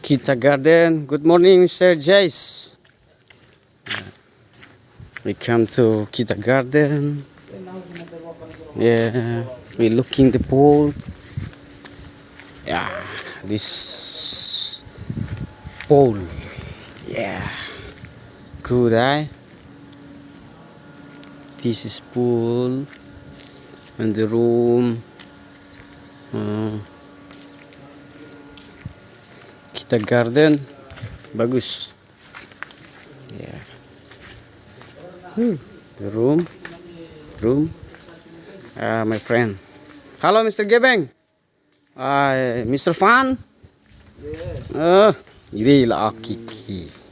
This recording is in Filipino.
Kita Garden. Good morning, Mr. Jace. We come to Kita Garden. Yeah, we looking the pool. Yeah, this pool. Yeah, good, eh? This is pool and the room. Kita Garden, bagus. Yeah. The room. My friend. Hello, Mr. Gebeng. Mr. Fan. Ini lah kiki.